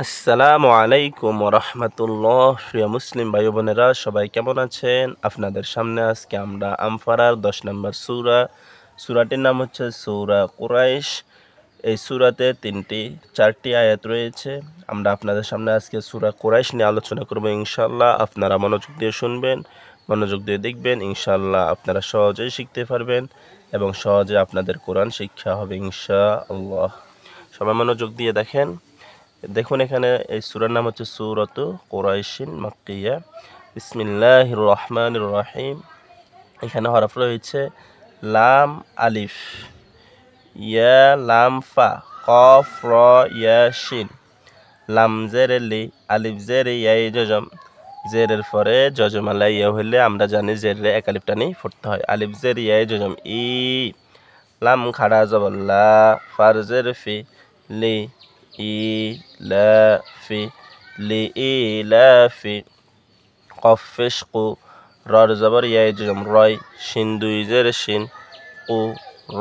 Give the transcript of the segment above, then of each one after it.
আসসালামু আলাইকুম রহমতুল্লাহ। প্রিয় মুসলিম ভাই বোনেরা সবাই কেমন আছেন? আপনাদের সামনে আজকে আমরা আমফারার 10 নম্বর সূরাটির নাম হচ্ছে সূরা কুরাইশ। এই সূরাতে চারটি আয়াত রয়েছে। আমরা আপনাদের সামনে আজকে সূরা কুরাইশ নিয়ে আলোচনা করব ইনশাআল্লাহ। আপনারা মনোযোগ দিয়ে শুনবেন, মনোযোগ দিয়ে দেখবেন, ইনশাআল্লাহ আপনারা সহজেই শিখতে পারবেন এবং সহজে আপনাদের কোরআন শিক্ষা হবে ইনশাআল্লাহ। সবাই মনোযোগ দিয়ে দেখেন। দেখুন এখানে এই সূরার নাম হচ্ছে সূরাতু কুরাইশিন মাক্কিয়া। বিসমিল্লাহির রহমানির রহিম। এখানে হরফ রয়েছে লাম, আলিফ, ইয়া, লাম, ফা, কফ, র, ইয়া, শিন। লাম জেরে লি, আলিফ জেরে ইয়াই জজম। জেরের পরে জজম আলা ইয়া হইলে আমরা জানি জেরে এক আলিফ টানি পড়তে হয়। আলিফ জের ইয়াই জজম ই। লাম খাড়া জবর লা, ফার জের ফি, লি, ইলাফি, লিইলাফি। কফ পেশ কু, রর জবর ইয়াই জজম রয়, শিন দুই জের শিন, কু,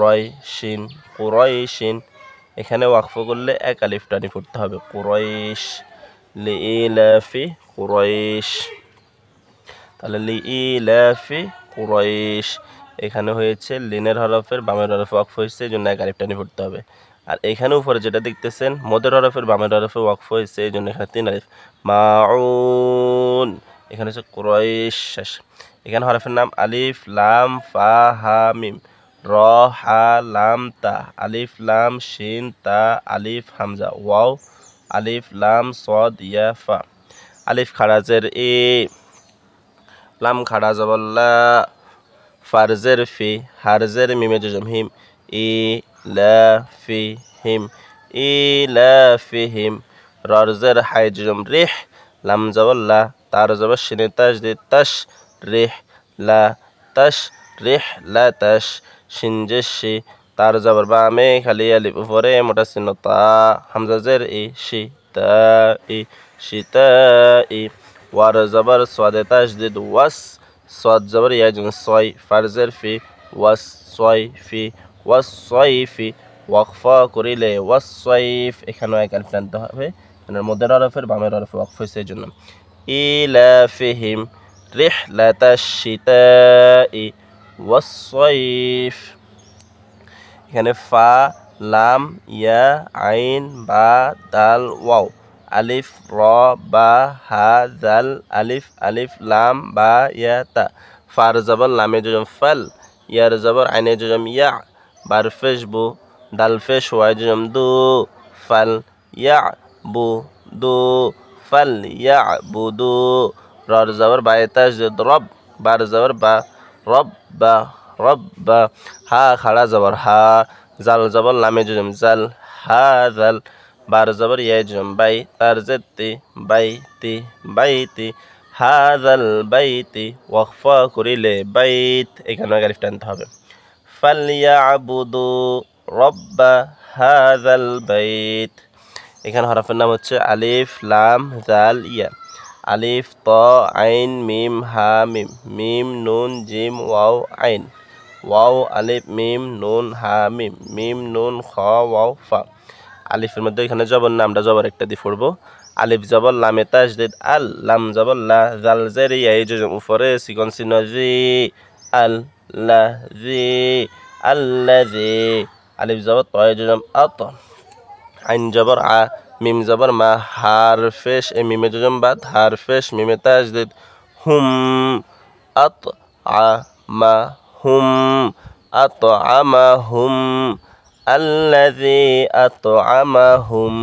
রয়, শিন, কুরাইশিন। এখানে ওয়াকফ করলে এক আলিফ টানি পড়তে হবে, কুরাইশ। লিইলাফি কুরাইশ। তাহলে লিইলাফি কুরাইশ। এখানে হয়েছে লিনের হরফের বামের হরফে ওয়াকফ হয়েছে, এই জন্য এক আলিফ টানি পড়তে হবে। আর এখানে উপরে যেটা দেখতেছেন মদের হরফের বামের হরফে ওয়াকফ হয়েছে, এই জন্য এখানে 3 আলিফ। মাউন। এখানে হচ্ছে কুরাইশ শেষ। এখানে হরফের নাম আলিফ, লাম, ফা, হা, মিম, র, হা, লাম, তা, আলিফ, লাম, শিন, তা, আলিফ, হামজা, ওয়াও, আলিফ, লাম, সদ, ইয়া, ফা। আলিফ খাড়াজের এ, লাম খাড়া জবর লা, ফারজের ফি, হারজের মিমে জজম হিম, ই লা ফি হিম, ই লা ফি হিম। ররজের হাই জজম রিহ, লাম জবর লা, তার জবর শিনে তাস দি তাস, রিহ লা তাস, রিহ লা তাস। শিনজেশি, তার জবর বামে খালি আলিফ উপরে মোটা চিহ্ন তা, হামজাজের ই, শি তা ই, শীতা ই। ওয়ার জবর সোয়াদে তাসদিদ ওয়াস, সদ জবর ইয়াজুন ছয়, ফারজের ফি, ওয়াস ছয় ফি, ওয়াস ছয় ফি। ওয়াকফা করিলে ওয়াস ছয়ফ। এখানেও এক আলিফ টানতে হবে, মানে মদের হরফের বামের হরফে ওয়াকফ হয়েছে এই জন্য। ইলাফিহিম রিহলাতাশ শিতাই ওয়াস ছয়ফ। এখানে ফা, লাম, ইয়া, আইন, বা, দাল, ওয়াও, আলিফ, র, বা, হা, জাল, আলিফ, আলিফ, লাম, বা, ইয়া, তা। ফার জবর লামে জজম ফাল, ইয়ার জবর আইনে জজম ইয়া, বার ফেশ বু, দাল ফেশ ওয়াই জজম দু, ফাল ইয়া বু দু, ফাল ইয়া বু দু। রর জবর বায়ে তাসদিদ রব, বার জবর বা, রব বা, রব বা। হা খাড়া জবর হা, জাল জবর লামে জজম জাল, হা জাল, বার জবর ইয়া জজম বাই, তার জেতি বাইতি বাইতি, হাজাল বাইতি। ওয়াকফা করিলে বাইত। এখানে আলিফ টানতে হবে। ফালইয়াবুদু রব্বা হাজাল বাইত। এখানে হরফের নাম হচ্ছে আলিফ, লাম, জাল, ইয়া। আলিফ, ত, আইন, মিম, হা, মিম, মিম, নুন, জিম, ওয়াও, আইন, ওয়াও, আলিফ, মিম, নুন, হা, মিম, মিম, নুন, খ, ওয়াও, ফা। আলিফের মধ্যে এখানে জবর না, আমরা জবর একটা দিয়ে পড়বো। আলিফ জবর লামে তাসদিদ আল, লাম জবর লা, জাল জের ইয়া এই জজম উপরে সিকন চিহ্ন জি, আল লা জি, আল্লাজি। আলিফ জবর তয় জজম আত, আইন জবর আ, মিম জবর মা, হার ফেশ এ মিমে জজম বাদ, হার ফেশ মিমে তাসদিদ হুম, আত আ মা হুম, আত আমা হুম, আল্লাযী আতআমাহুম।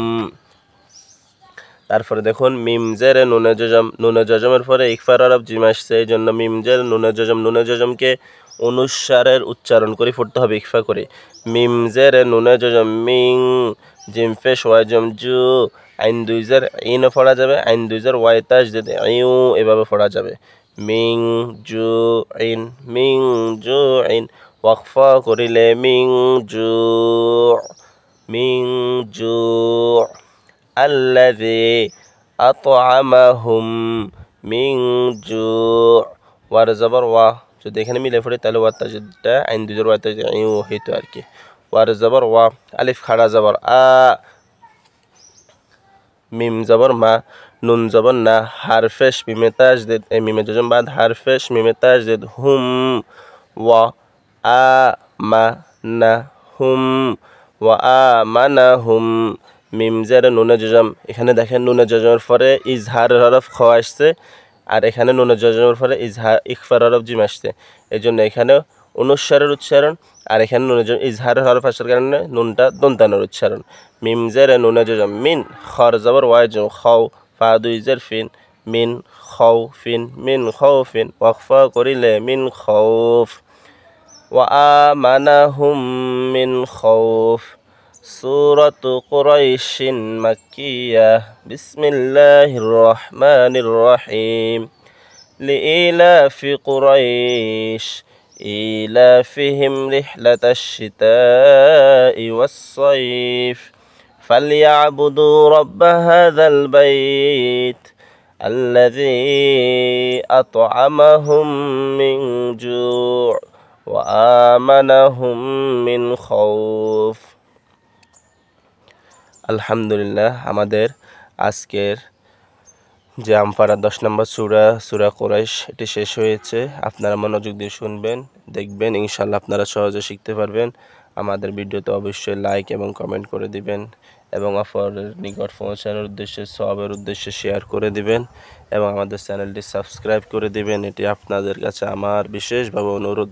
তারপরে দেখুন মিম জের নুনে জজম, নুনে জজমের পরে ইকফার আরব জিম আসছে, এই জন্য মিম জের নুনে জজম, নুনে জজমকে অনুসারের উচ্চারণ করে পড়তে হবে ইকফা করে। মিম জের নুনে জজম মিং, জিম ফেশ ওয়াই জম জু, আইন দুই জের ইনও পড়া যাবে, আইন দুই জের ওয়াই তাসদিদ ইউ, এভাবে পড়া যাবে। মিং জু ইন, মিং জু ইন। ওয়াকফা করিলে মিং জু, মিং জু। আল্লাযী আতআমাহুম মিং জু। ওয়ার জবর ওয়া, যদি এখানে মিলে পড়ে তাহলে ওয়ার তাজদিদটা আইন দুজের ওয়া তাজদিদ ইউ হইতো আর কি। ওয়ার জবর ওয়া, আলিফ খাড়া জবর আ, মিম জবর মা, নুন জবর না, হারফেশ মিমে তাজদিদ, এই মিমে জজম বাদ হারফেশ মিমে তাজদিদ, হুম ওয়া আ মা না হুম, ওয়া আ মানা হুম, মিম জের নুনে জজম, এখানে দেখেন নুনে জজমের পরে ইজহার হরফ খ আসছে, আর এখানে নুনে জজমের পরে ইখফার হরফ জিম আসছে, এই জন্য এখানে অনুস্বারের উচ্চারণ, আর এখানে নুনে ইজহার হরফ আসার কারণে নুনটা দন্তানোর উচ্চারণ। মিম জের নুনে জজম মিন, খর জবর ওয়াই জম খাও, ফা দুই জের ফিন, মিন খাও ফিন, মিন খাও ফিন, ওয়াকফা করিলে মিন খাউফ, ওয়া আমানাহুম মিন খাউফ। সূরাতু কুরাইশিন মাক্কিয়াহ। বিসমিল্লাহির রহমানির রহিম। লিইলাফি কুরাইশ إيلافهم رحلة الشتاء والصيف فليعبدوا رب هذا البيت الذي أطعمهم من جوع وآمنهم من خوف। আলহামদুলিল্লাহ, আমাদের আজকের যে আমপারা 10 নম্বর সূরা কুরাইশ এটি শেষ হয়েছে। আপনারা মনোযোগ দিয়ে শুনবেন, দেখবেন, ইনশাআল্লাহ আপনারা সহজে শিখতে পারবেন। আমাদের ভিডিওতে অবশ্যই লাইক এবং কমেন্ট করে দিবেন এবং অপরের নিকট পৌঁছানোর উদ্দেশ্যে সওয়াবের উদ্দেশ্যে শেয়ার করে দিবেন এবং আমাদের চ্যানেলটি সাবস্ক্রাইব করে দিবেন। এটি আপনাদের কাছে আমার বিশেষভাবে অনুরোধ,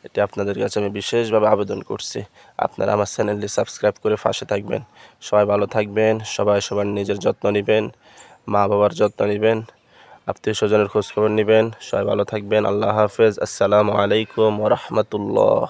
এটি আপনাদের কাছে আমি বিশেষভাবে আবেদন করছি। আপনারা আমার চ্যানেলটি সাবস্ক্রাইব করে পাশে থাকবেন। সবাই ভালো থাকবেন, সবাই সবার নিজের যত্ন নেবেন, মা বাবার যত্ন নেবেন, আত্মীয় স্বজনের খোঁজখবর নেবেন। সবাই ভালো থাকবেন। আল্লাহ হাফেজ। আসসালামু আলাইকুম ওয়া রাহমাতুল্লাহ।